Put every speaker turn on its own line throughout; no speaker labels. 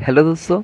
Hello दोस्तों।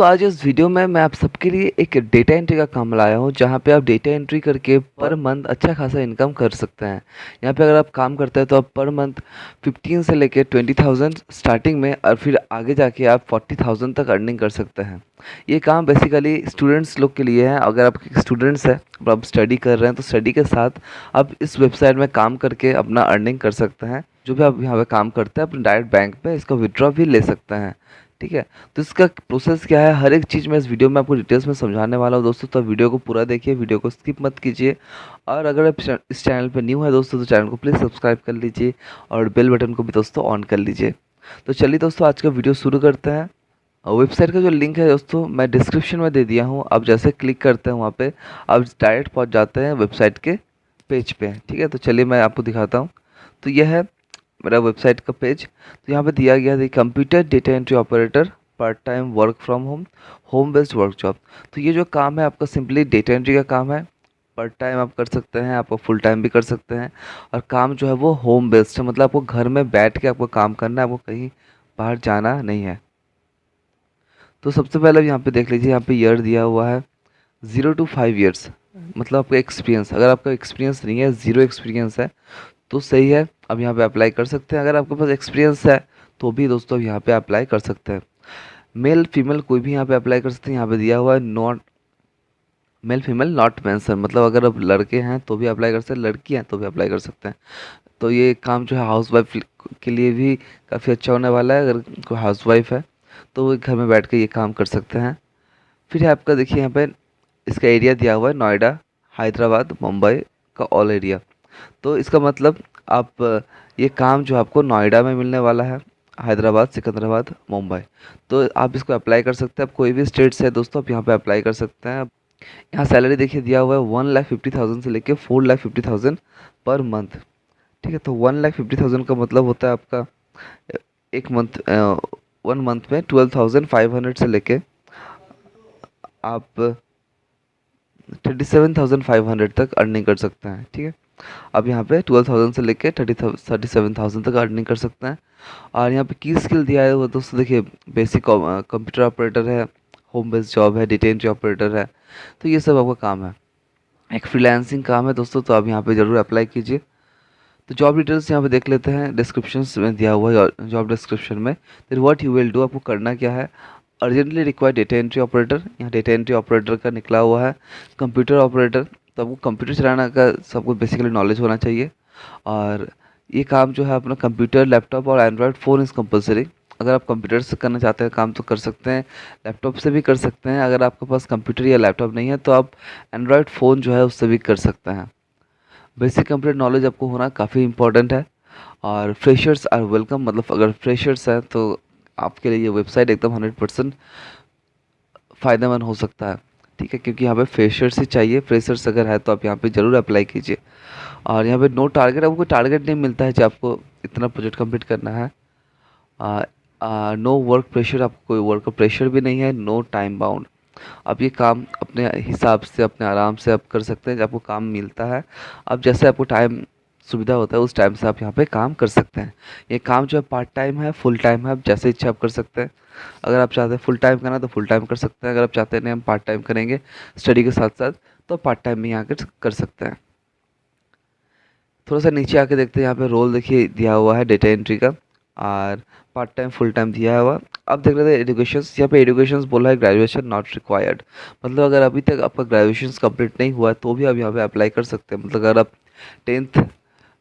आज इस वीडियो में मैं आप सबके लिए एक डेटा एंट्री का काम लाया हूँ, जहाँ पे आप डेटा एंट्री करके पर मंथ अच्छा खासा इनकम कर सकते हैं। यहाँ पे अगर आप काम करते हैं तो आप पर मंथ 15 से लेके 20,000 स्टार्टिंग में, और फिर आगे जाके आप 40,000 तक अर्निंग कर सकते हैं। ये काम बेसिकली स्टूडेंट्स लोग के लिए है। अगर आप स्टूडेंट्स हैं और आप स्टडी कर रहे हैं तो स्टडी के साथ आप इस वेबसाइट में काम करके अपना अर्निंग कर सकते हैं। जो भी आप यहाँ पे काम करते हैं अपने डायरेक्ट बैंक पे इसका विड्रॉ भी ले सकते हैं। ठीक है, तो इसका प्रोसेस क्या है, हर एक चीज़ मैं इस वीडियो में आपको डिटेल्स में समझाने वाला हूँ दोस्तों। तो वीडियो को पूरा देखिए, वीडियो को स्किप मत कीजिए। और अगर आप इस चैनल पर न्यू है दोस्तों तो चैनल को प्लीज़ सब्सक्राइब कर लीजिए और बेल बटन को भी दोस्तों ऑन कर लीजिए। तो चलिए दोस्तों, आज का वीडियो शुरू करते हैं। वेबसाइट का जो लिंक है दोस्तों मैं डिस्क्रिप्शन में दे दिया हूँ। आप जैसे क्लिक करते हैं वहाँ पे आप डायरेक्ट पहुँच जाते हैं वेबसाइट के पेज पे। ठीक है, तो चलिए मैं आपको दिखाता हूँ। तो यह है मेरा वेबसाइट का पेज। तो यहाँ पे दिया गया है computer data entry operator part time work from home, home based work job. तो ये जो काम है आपका सिंपली डेटा एंट्री का काम है। पार्ट टाइम आप कर सकते हैं, आप फुल टाइम भी कर सकते हैं। और काम जो है वो होम बेस्ड है, मतलब आपको घर में बैठ के आपको काम करना है, आपको कहीं बाहर जाना नहीं है। तो सबसे पहले यहाँ पे देख लीजिए, यहाँ पे ईयर दिया हुआ है 0 to 5 years, मतलब आपका एक्सपीरियंस। अगर आपका एक्सपीरियंस नहीं है, ज़ीरो एक्सपीरियंस है तो सही है, अब यहाँ पे अप्लाई कर सकते हैं। अगर आपके पास एक्सपीरियंस है तो भी दोस्तों यहाँ पे अप्लाई कर सकते हैं। मेल फीमेल कोई भी यहाँ पे अप्लाई कर सकते हैं। यहाँ पे दिया हुआ है not male female not mention, मतलब अगर आप लड़के हैं तो भी अप्लाई कर सकते हैं, लड़की हैं तो भी अप्लाई कर सकते हैं। तो ये काम जो है हाउस वाइफ के लिए भी काफ़ी अच्छा होने वाला है। अगर कोई हाउस वाइफ है तो वो घर में बैठ के ये काम कर सकते हैं। फिर आपका देखिए यहाँ पे इसका एरिया दिया हुआ है नोएडा, हैदराबाद, मुंबई का ऑल एरिया। तो इसका मतलब आप ये काम जो आपको नोएडा में मिलने वाला है, हैदराबाद, सिकंदराबाद, मुंबई। तो आप इसको अप्लाई कर सकते हैं। आप कोई भी स्टेट से है दोस्तों आप यहाँ पे अप्लाई कर सकते हैं। यहाँ सैलरी देखिए दिया हुआ है 1,50,000 से लेके 4,50,000 पर मंथ। ठीक है, तो 1,50,000 का मतलब होता है आपका एक मंथ, 1 मंथ में 12,500 से लेके आप 37,500 तक अर्निंग कर सकते हैं। ठीक है, अब यहाँ पे 12,000 से लेके 37,000 तक अर्निंग कर सकते हैं। और यहाँ पे की स्किल दिया है वो दोस्तों देखिए, बेसिक कंप्यूटर ऑपरेटर है, होम बेस्ड जॉब है, डेटा एंट्री ऑपरेटर है। तो ये सब आपका काम है, एक फ्रीलांसिंग काम है दोस्तों। तो आप यहाँ पे ज़रूर अप्लाई कीजिए। तो जॉब डिटेल्स यहाँ पे देख लेते हैं, डिस्क्रिप्शन में दिया हुआ है। जॉब डिस्क्रिप्शन में फिर व्हाट यू विल डू, आपको करना क्या है। Urgently required data entry operator, यहाँ डेटा एंट्री ऑपरेटर का निकला हुआ है। कंप्यूटर ऑपरेटर, तो आपको कंप्यूटर चलाना का सबको बेसिकली नॉलेज होना चाहिए। और ये काम जो है अपना कंप्यूटर, लैपटॉप और एंड्रॉयड फ़ोन इज़ कंपलसरी। अगर आप कंप्यूटर से करना चाहते हैं काम तो कर सकते हैं, लैपटॉप से भी कर सकते हैं। अगर आपके पास कंप्यूटर या लैपटॉप नहीं है तो आप एंड्रॉयड फ़ोन जो है उससे भी कर सकते हैं। बेसिक कंप्यूटर नॉलेज आपको होना काफ़ी इंपॉर्टेंट है। और फ्रेशर्स आर वेलकम, मतलब अगर फ्रेशर्स हैं तो आपके लिए ये वेबसाइट एकदम 100% फ़ायदेमंद हो सकता है। ठीक है, क्योंकि यहाँ पे फ्रेशर्स ही चाहिए। फ्रेशर्स अगर है तो आप यहाँ पे ज़रूर अप्लाई कीजिए। और यहाँ पे नो टारगेट, आपको टारगेट नहीं मिलता है कि आपको इतना प्रोजेक्ट कंप्लीट करना है। नो वर्क प्रेशर, आपको कोई वर्क का प्रेशर भी नहीं है। नो टाइम बाउंड, आप ये काम अपने हिसाब से अपने आराम से आप कर सकते हैं। जब आपको काम मिलता है, अब जैसे आपको टाइम सुविधा होता है उस टाइम से आप यहाँ पे काम कर सकते हैं। ये काम जो है पार्ट टाइम है, फुल टाइम है, आप जैसे इच्छा आप कर सकते हैं। अगर आप चाहते हैं फुल टाइम करना तो फुल टाइम कर सकते हैं। अगर आप चाहते हैं नहीं हम पार्ट टाइम करेंगे स्टडी के साथ साथ, तो पार्ट टाइम भी यहाँ कर सकते हैं। थोड़ा सा नीचे आके देखते हैं, यहाँ पे रोल देखिए दिया हुआ है डेटा एंट्री का, और पार्ट टाइम फुल टाइम दिया हुआ। अब देख रहे थे एजुकेशन, यहाँ पे एजुकेशन बोला है ग्रेजुएशन नॉट रिक्वायर्ड, मतलब अगर अभी तक आपका ग्रेजुएशन कंप्लीट नहीं हुआ है तो भी आप यहाँ पे अप्लाई कर सकते हैं। मतलब अगर आप 10th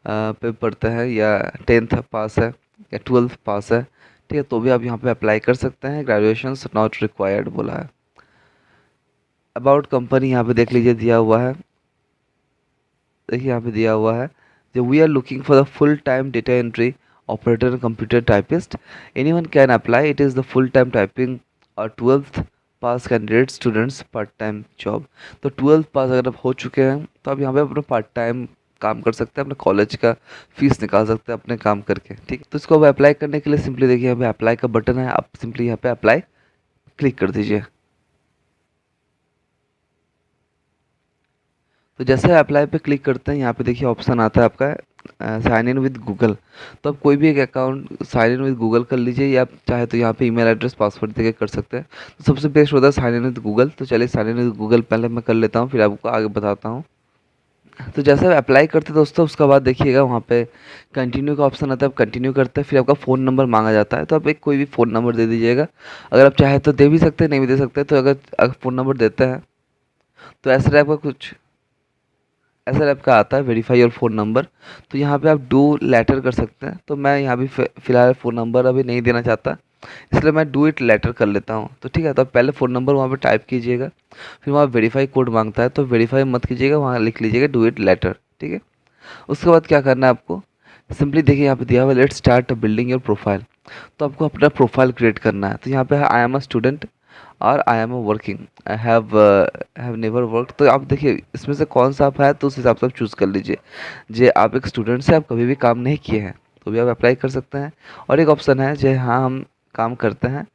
पे पढ़ते हैं या 10th पास है या 12th पास है, ठीक है, तो भी आप यहाँ पे अप्लाई कर सकते हैं। ग्रेजुएशन नॉट रिक्वायर्ड बोला है। अबाउट कंपनी यहाँ पे देख लीजिए दिया हुआ है, देखिए यहाँ पे दिया हुआ है जो we are looking for the full time data entry operator computer typist, anyone can apply, it is the full time typing और 12th pass candidate students part time job. तो 12th पास अगर आप हो चुके हैं तो आप यहाँ पे अपना पार्ट टाइम काम कर सकते हैं, अपने कॉलेज का फीस निकाल सकते हैं अपने काम करके। ठीक, तो इसको अब अप्लाई करने के लिए सिंपली देखिए यहाँ पे अप्लाई का बटन है, आप सिंपली यहाँ पे अप्लाई क्लिक कर दीजिए। तो जैसे अप्लाई पे क्लिक करते हैं, यहाँ पे देखिए ऑप्शन आता है आपका साइन इन विद गूगल। तो आप कोई भी एक account sign in with Google कर लीजिए, या आप चाहे तो यहाँ पे ईमेल एड्रेस पासवर्ड देके कर सकते हैं। तो सबसे बेस्ट होता है साइन इन विद गूगल। तो चलिए साइन इन विद गूगल पहले मैं कर लेता हूँ, फिर आपको आगे बताता हूँ। तो जैसे अप्लाई करते हैं दोस्तों, उसके बाद देखिएगा वहाँ पे कंटिन्यू का ऑप्शन आता है। आप कंटिन्यू करते हैं, फिर आपका फ़ोन नंबर मांगा जाता है। तो आप एक कोई भी फ़ोन नंबर दे दीजिएगा। अगर आप चाहे तो दे भी सकते हैं, नहीं भी दे सकते। तो अगर फ़ोन नंबर देते हैं तो ऐसा टाइप का आता है वेरीफाई योर फ़ोन नंबर। तो यहाँ पे आप डू लेटर कर सकते हैं। तो मैं यहाँ भी फ़िलहाल फ़ोन नंबर अभी नहीं देना चाहता, इसलिए मैं डू इट लेटर कर लेता हूँ। तो ठीक है, तो आप पहले फ़ोन नंबर वहाँ पे टाइप कीजिएगा, फिर वहाँ वेरीफाई कोड मांगता है, तो वेरीफाई मत कीजिएगा, वहाँ लिख लीजिएगा डू इट लेटर। ठीक है, उसके बाद क्या करना है आपको, सिंपली देखिए यहाँ पे दिया हुआ let's start building your profile. तो आपको अपना प्रोफाइल क्रिएट करना है। तो यहाँ पे है आई एम अ स्टूडेंट और I am a working, I have never work. तो आप देखिए इसमें से कौन सा आप है, तो उस हिसाब से आप चूज़ कर लीजिए। जे आप एक स्टूडेंट से आप कभी भी काम नहीं किए हैं तो भी आप अप्लाई कर सकते हैं। और एक ऑप्शन है जो हाँ हम काम करते हैं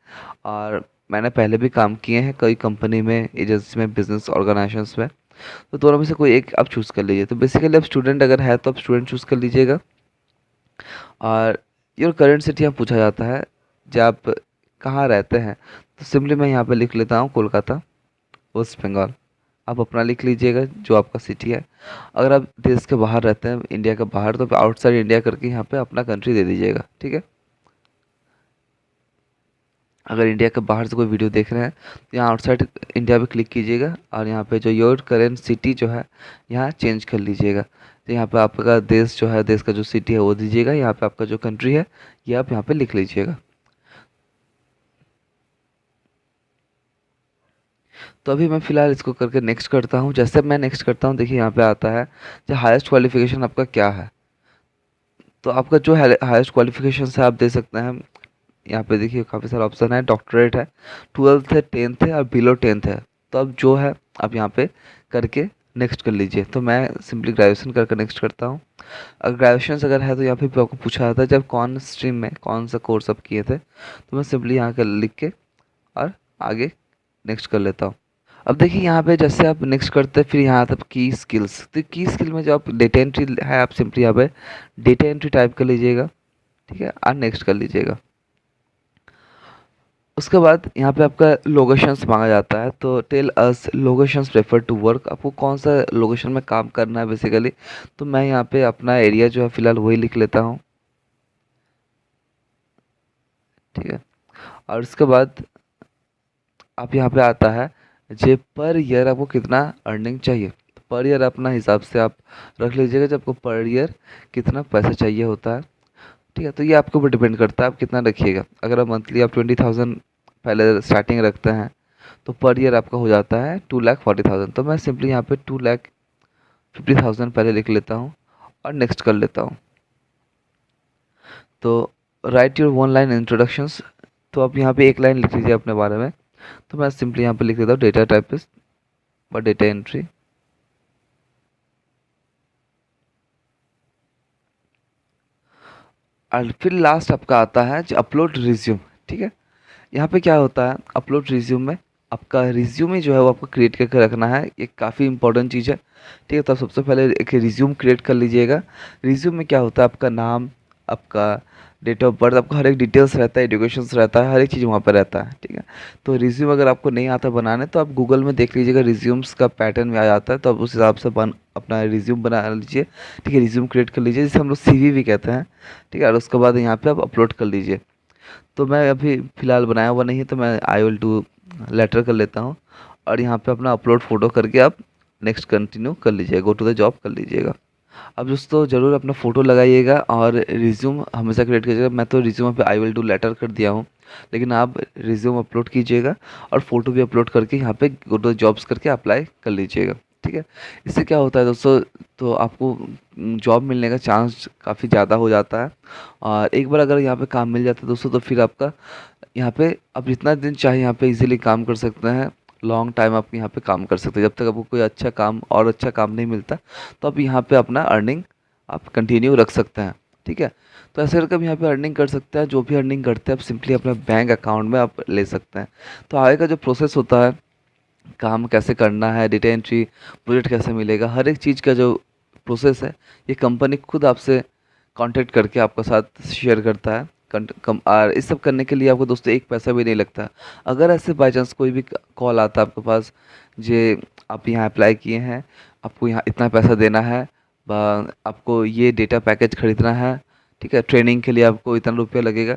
और मैंने पहले भी काम किए हैं कई कंपनी में, एजेंसी में, बिजनेस ऑर्गेनाइजेशंस में। तो दोनों में से कोई एक आप चूज़ कर लीजिए। तो बेसिकली आप स्टूडेंट अगर है तो आप स्टूडेंट चूज़ कर लीजिएगा। और योर करंट सिटी यहाँ पूछा जाता है, जब आप कहाँ रहते हैं। तो सिंपली मैं यहाँ पे लिख लेता हूँ कोलकाता, वेस्ट बंगाल। आप अपना लिख लीजिएगा जो आपका सिटी है। अगर आप देश के बाहर रहते हैं, इंडिया के बाहर, तो आउटसाइड इंडिया करके यहाँ पे अपना कंट्री दे दीजिएगा। ठीक है, अगर इंडिया के बाहर से कोई वीडियो देख रहे हैं तो यहाँ आउटसाइड इंडिया पे क्लिक कीजिएगा, और यहाँ पे जो योर करेंट सिटी जो है यहाँ चेंज कर लीजिएगा। तो यहाँ पे आपका देश जो है, देश का जो सिटी है वो दीजिएगा। यहाँ पे आपका जो कंट्री है ये आप यहाँ पे लिख लीजिएगा। तो अभी मैं फ़िलहाल इसको करके नेक्स्ट करता हूँ। जैसे मैं नेक्स्ट करता हूँ, देखिए यहाँ पे आता है जो हाईएस्ट क्वालिफिकेशन आपका क्या है। तो आपका जो हाईएस्ट क्वालिफिकेशन है आप दे सकते हैं। यहाँ पे देखिए काफ़ी सारा ऑप्शन है, डॉक्टरेट है, 12th है, 10th है और बिलो 10th है। तो अब जो है आप यहाँ पे करके नेक्स्ट कर लीजिए। तो मैं सिंपली ग्रेजुएशन करके नेक्स्ट करता हूँ। अगर ग्रेजुएशन अगर है तो यहाँ पे भी आपको पूछा जाता है जब कौन स्ट्रीम में कौन सा कोर्स आप किए थे। तो मैं सिंपली यहाँ का लिख के और आगे नेक्स्ट कर लेता हूँ। अब देखिए यहाँ पे जैसे आप नेक्स्ट करते हैं, फिर यहाँ आता है की स्किल्स। तो की स्किल में जो आप डेटा एंट्री है, आप सिंपली यहाँ पे डेटा एंट्री टाइप कर लीजिएगा। ठीक है, और नेक्स्ट कर लीजिएगा। उसके बाद यहाँ पे आपका लोकेशंस मांगा जाता है। तो tell us locations prefer to work, आपको कौन सा लोकेशन में काम करना है बेसिकली। तो मैं यहाँ पे अपना एरिया जो है फ़िलहाल वही लिख लेता हूँ। ठीक है, और उसके बाद आप यहाँ पे आता है जे पर ईयर आपको कितना अर्निंग चाहिए। तो पर ईयर अपना हिसाब से आप रख लीजिएगा जब आपको पर ईयर कितना पैसा चाहिए होता है। ठीक है, तो ये आपके ऊपर डिपेंड करता है आप कितना रखिएगा। अगर आप मंथली आप 20,000 पहले स्टार्टिंग रखते हैं तो पर ईयर आपका हो जाता है 2,40,000। तो मैं सिंपली यहाँ पे 2,50,000 पहले लिख लेता हूँ और नेक्स्ट कर लेता हूँ। तो right your one line introductions. तो आप यहाँ पे एक लाइन लिख लीजिए अपने बारे में। तो मैं सिंपली यहाँ पे लिख देता हूँ डेटा टाइपिस्ट और डेटा एंट्री। और फिर लास्ट आपका आता है जो अपलोड रिज्यूम। ठीक है, यहाँ पे क्या होता है अपलोड रिज्यूम में, आपका रिज्यूमे जो है वो आपको क्रिएट करके रखना है। ये काफ़ी इंपॉर्टेंट चीज़ है। ठीक है, तो आप सबसे पहले एक रिज्यूम क्रिएट कर लीजिएगा। रिज्यूम में क्या होता है, आपका नाम, आपका डेट ऑफ बर्थ, आपका हर एक डिटेल्स रहता है, एजुकेशन रहता है, हर एक चीज़ वहाँ पर रहता है। ठीक है, तो रिज्यूम अगर आपको नहीं आता बनाने तो आप गूगल में देख लीजिएगा, रिज्यूम्स का पैटर्न में आ जाता है। तो आप उस हिसाब से अपना रिज्यूम बना लीजिए। ठीक है, रिज्यूम क्रिएट कर लीजिए, जिसे हम लोग CV भी कहते हैं। ठीक है, और उसके बाद यहाँ पे आप अपलोड कर लीजिए। तो मैं अभी फ़िलहाल बनाया हुआ नहीं है, तो मैं आई विल डू लेटर कर लेता हूँ। और यहाँ पे अपना अपलोड फ़ोटो करके आप नेक्स्ट कंटिन्यू कर लीजिएगा, गो टू द जॉब कर लीजिएगा। अब दोस्तों ज़रूर अपना फ़ोटो लगाइएगा और रिज्यूम हमेशा क्रिएट कीजिएगा। मैं तो रिज्यूम पे आई विल डू लेटर कर दिया हूँ, लेकिन आप रिज्यूम अपलोड कीजिएगा और फ़ोटो भी अपलोड करके यहाँ पे गो टू द जॉब्स करके अप्लाई कर लीजिएगा। ठीक है, इससे क्या होता है दोस्तों, तो आपको जॉब मिलने का चांस काफ़ी ज़्यादा हो जाता है। और एक बार अगर यहाँ पे काम मिल जाता है दोस्तों, तो फिर आपका यहाँ पे आप जितना दिन चाहे यहाँ पे इजीली काम कर सकते हैं। लॉन्ग टाइम आप यहाँ पे काम कर सकते हैं, जब तक आपको कोई अच्छा काम नहीं मिलता। तो आप यहाँ पे अपना अर्निंग आप कंटिन्यू रख सकते हैं। ठीक है, तो ऐसे करके आप यहाँ पे अर्निंग कर सकते हैं। जो भी अर्निंग करते हैं आप सिंपली अपने बैंक अकाउंट में आप ले सकते हैं। तो आगे का जो प्रोसेस होता है काम कैसे करना है, डेटा एंट्री, प्रोजेक्ट कैसे मिलेगा, हर एक चीज़ का जो प्रोसेस है ये कंपनी खुद आपसे कांटेक्ट करके आपके साथ शेयर करता है। और इस सब करने के लिए आपको दोस्तों एक पैसा भी नहीं लगता। अगर ऐसे बाई चांस कोई भी कॉल आता है आपके पास, जे आप यहाँ अप्लाई किए हैं, आपको यहाँ इतना पैसा देना है, आपको ये डेटा पैकेज खरीदना है, ठीक है, ट्रेनिंग के लिए आपको इतना रुपया लगेगा,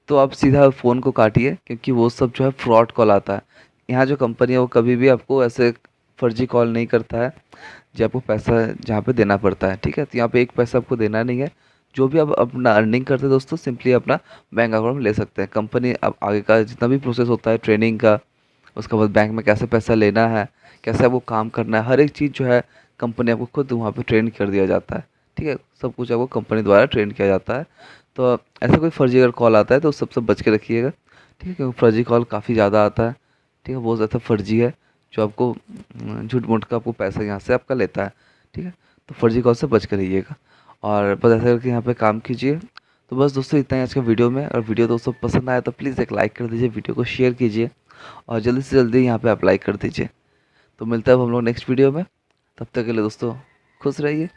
तो आप सीधा फ़ोन को काटिए, क्योंकि वो सब जो है फ्रॉड कॉल आता है। यहाँ जो कंपनी है वो कभी भी आपको ऐसे फर्जी कॉल नहीं करता है जो आपको पैसा जहाँ पे देना पड़ता है, ठीक है। तो यहाँ पे एक पैसा आपको देना नहीं है। जो भी आप अपना अर्निंग करते हैं दोस्तों, सिंपली अपना बैंक अकाउंट में ले सकते हैं। कंपनी अब आगे का जितना भी प्रोसेस होता है ट्रेनिंग का, उसके बाद बैंक में कैसे पैसा लेना है, कैसे आपको काम करना है, हर एक चीज़ जो है कंपनी आपको खुद वहाँ पे ट्रेन कर दिया जाता है, ठीक है। सब कुछ आपको कंपनी द्वारा ट्रेन किया जाता है। तो ऐसा कोई फर्जी अगर कॉल आता है तो सबसे बच के रखिएगा, ठीक है, क्योंकि फर्जी कॉल काफ़ी ज़्यादा आता है, ठीक है, बहुत ज़्यादा फर्जी है, जो आपको झूठ मूठ का आपको पैसा यहाँ से आपका लेता है, ठीक है। तो फर्जी कॉल से बच कर रहिएगा और बस ऐसा करके यहाँ पे काम कीजिए। तो बस दोस्तों इतना ही आज का वीडियो में। और वीडियो दोस्तों पसंद आया तो प्लीज़ एक लाइक कर दीजिए, वीडियो को शेयर कीजिए और जल्दी से जल्दी यहाँ पे अप्लाई कर दीजिए। तो मिलता है अब हम लोग नेक्स्ट वीडियो में। तब तक के लिए दोस्तों खुश रहिए।